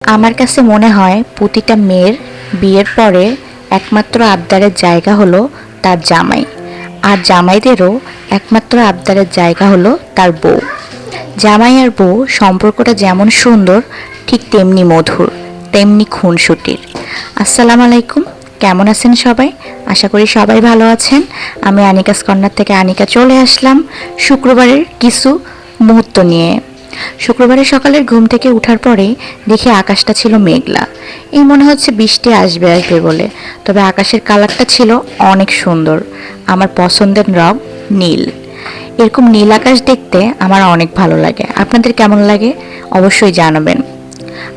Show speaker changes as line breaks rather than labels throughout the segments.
আমার কাছে মনে হয় প্রতিটা মেয়ের বিয়ের পরে একমাত্র আবদারের জায়গা হলো তার জামাই, আর জামাইদেরও একমাত্র আবদারের জায়গা হলো তার বউ। জামাই আর বউ সম্পর্কটা যেমন সুন্দর, ঠিক তেমনি মধুর, তেমনি খুনসুটির। আসসালামু আলাইকুম, কেমন আছেন সবাই? আশা করি সবাই ভালো আছেন। আমি আনিকাস কর্নার থেকে আনিকা চলে আসলাম শুক্রবারের কিছু মুহূর্ত নিয়ে। শুক্রবারের সকালের ঘুম থেকে ওঠার পরেই দেখি আকাশটা ছিল মেঘলা। এই মনে হচ্ছে বৃষ্টি আসবে আসবে বলে, তবে আকাশের কালারটা ছিল অনেক সুন্দর। আমার পছন্দের রং নীল। এরকম নীল আকাশ দেখতে আমার অনেক ভালো লাগে। আপনাদের কেমন লাগে অবশ্যই জানাবেন।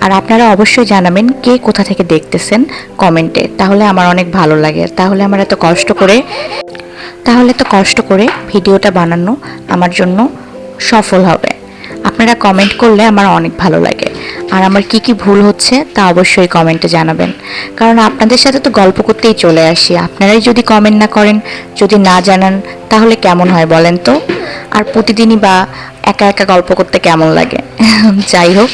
আর আপনারা অবশ্যই জানাবেন কে কোথা থেকে দেখতেছেন কমেন্টে, তাহলে আমার অনেক ভালো লাগে। তাহলে এত কষ্ট করে ভিডিওটা বানানো আমার জন্য সফল হবে। আপনারা কমেন্ট করলে আমার অনেক ভালো লাগে। আর আমার কি কি ভুল হচ্ছে তা অবশ্যই কমেন্টে জানাবেন, কারণ আপনাদের সাথে তো গল্প করতেই চলে আসি। আপনারাই যদি কমেন্ট না করেন, যদি না জানান, তাহলে কেমন হয় বলেন তো? আর প্রতিদিনই বা একা একা গল্প করতে কেমন লাগে? যাই হোক,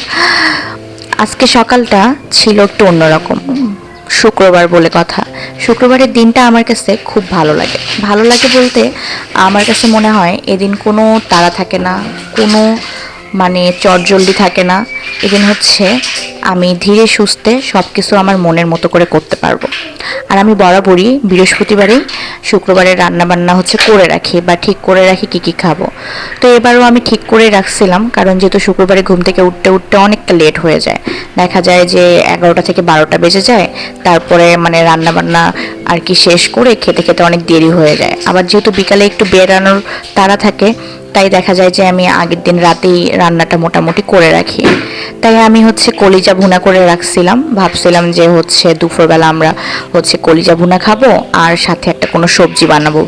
আজকে সকালটা ছিল একটু অন্যরকম। শুক্রবার বলে কথা, শুক্রবারের দিনটা আমার কাছে খুব ভালো লাগে। ভালো লাগে বলতে আমার কাছে মনে হয় এদিন কোনো তাড়া থাকে না, কোনো চটজলদি থাকে না। এদিন হচ্ছে আমি ধীরে সুস্থে সব কিছু আমার মনের মতো করে করতে পারবো। আর আমি বরাবরই বৃহস্পতিবারেই শুক্রবারের রান্নাবান্না হচ্ছে করে রাখি, বা ঠিক করে রাখি কী কী খাবো। তো এবারও আমি ঠিক করে রাখছিলাম, কারণ যেহেতু শুক্রবারে ঘুম থেকে উঠতে উঠতে অনেকটা লেট হয়ে যায়। দেখা যায় যে 11টা থেকে 12টা বেজে যায়। তারপরে রান্নাবান্না আর কি শেষ করে খেতে খেতে অনেক দেরি হয়ে যায়। আবার যেহেতু বিকালে একটু বেরানোর তাড়া থাকে, তাই দেখা যায় যে আমি আগের দিন রাতেই রান্নাটা মোটামুটি করে রাখি। তাই আমি হচ্ছে কলিজা ভুনা করে রাখছিলাম। ভাবছিলাম যে হচ্ছে দুপুরবেলা আমরা হচ্ছে কলিজা ভুনা খাবো, আর সাথে একটা কোনো সবজি বানাবো,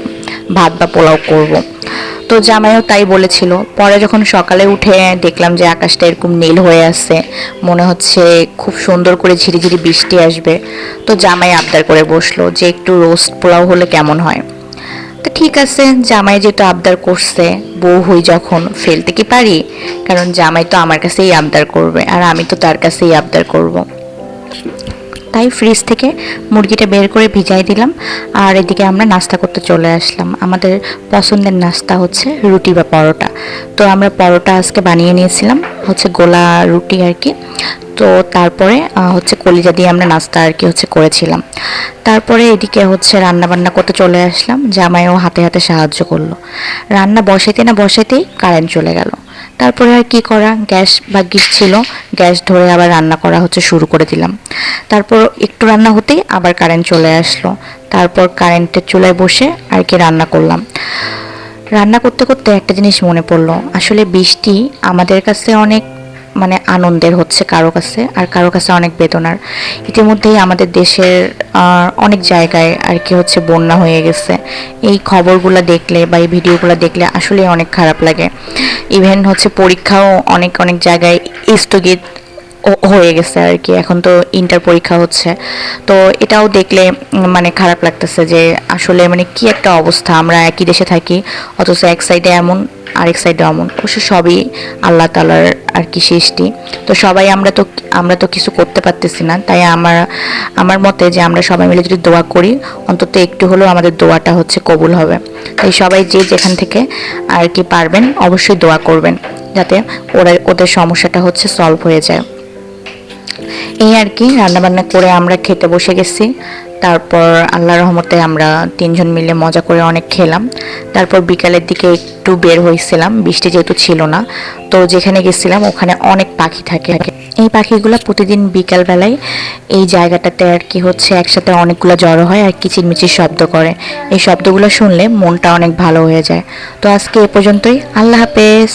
ভাত বা পোলাও করব। তো জামাইও তাই বলেছিল। পরে যখন সকালে উঠে দেখলাম যে আকাশটা এরকম নীল হয়ে আছে, মনে হচ্ছে খুব সুন্দর করে ঝিরিঝিরি বৃষ্টি আসবে, তো জামাই আবদার করে বসলো যে একটু রোস্ট পোলাও হলে কেমন হয়। তো ঠিক আছে, জামাই যেহেতু আবদার করছে, বউ হই যখন ফেলতে কি পারি? কারণ জামাই তো আমার কাছেই আবদার করবে, আর আমি তো তার কাছেই আবদার করব। তাই ফ্রিজ থেকে মুরগিটা বের করে ভিজাই দিলাম। আর এদিকে আমরা নাস্তা করতে চলে আসলাম। আমাদের পছন্দের নাস্তা হচ্ছে রুটি বা পরোটা। তো আমরা পরোটা আজকে বানিয়ে নিয়েছিলাম, হচ্ছে গোলা রুটি আর কি। তো তারপরে হচ্ছে কলিজা দিয়ে আমরা নাস্তা আর কি হচ্ছে করেছিলাম। তারপরে এদিকে হচ্ছে রান্না বান্না করতে চলে আসলাম। জামাইও হাতে হাতে সাহায্য করলো। রান্না বসাইতে না বসাইতেই কারেন্ট চলে গেল। তারপরে আর কি করা, গ্যাস ভাগ্যিস ছিল, গ্যাস ধরে আবার রান্না করা হচ্ছে শুরু করে দিলাম। তারপর একটু রান্না হতেই আবার কারেন্ট চলে আসলো। তারপর কারেন্টের চুলায় বসে আর কি রান্না করলাম। রান্না করতে করতে একটা জিনিস মনে পড়লো, আসলে বৃষ্টি আমাদের কাছে অনেক আনন্দের হচ্ছে কারো কাছে, আর কারো কাছে অনেক বেদনার। ইতিমধ্যেই আমাদের দেশের অনেক জায়গায় আর কি হচ্ছে বন্যা হয়ে গেছে। এই খবরগুলো দেখলে বা এই ভিডিওগুলো দেখলে আসলে অনেক খারাপ লাগে। ইভেন হচ্ছে পরীক্ষাও অনেক অনেক জায়গায় স্থগিত হয়ে গেছে আর কি। এখন তো ইন্টার পরীক্ষা হচ্ছে। তো এটাও দেখলে খারাপ লাগতেছে যে আসলে কি একটা অবস্থা। আমরা একই দেশে থাকি, অথচ এক সাইডে এমন, আরেক সাইডে এমন। অবশ্য সবই আল্লাহ তাআলার আর কি সৃষ্টি। তো সবাই আমরা তো কিছু করতে পারতেছি না। তাই আমার মতে যে আমরা সবাই মিলে যদি দোয়া করি, অন্তত একটু হলেও আমাদের দোয়াটা হচ্ছে কবুল হবে। তাই সবাই যে যেখান থেকে আর কি পারবেন অবশ্যই দোয়া করবেন, যাতে ওদের সমস্যাটা হচ্ছে সলভ হয়ে যায়। এই আর কি, রান্নাবান্না করে আমরা খেতে বসে গেছি। তারপর আল্লাহর রহমতে আমরা 3জন মিলে মজা করে অনেক খেলাম। তারপর বিকালের দিকে একটু বের হয়েছিলাম, বৃষ্টি যেহেতু ছিল না। তো যেখানে গেছিলাম ওখানে অনেক পাখি থাকে। এই পাখিগুলো প্রতিদিন বিকালবেলায় এই জায়গাটাতে আর কি হচ্ছে একসাথে অনেকগুলো জড়ো হয় আর কিচিরমিচির শব্দ করে। এই শব্দগুলো শুনলে মনটা অনেক ভালো হয়ে যায়। তো আজকে এ পর্যন্তই, আল্লাহ হাফেজ।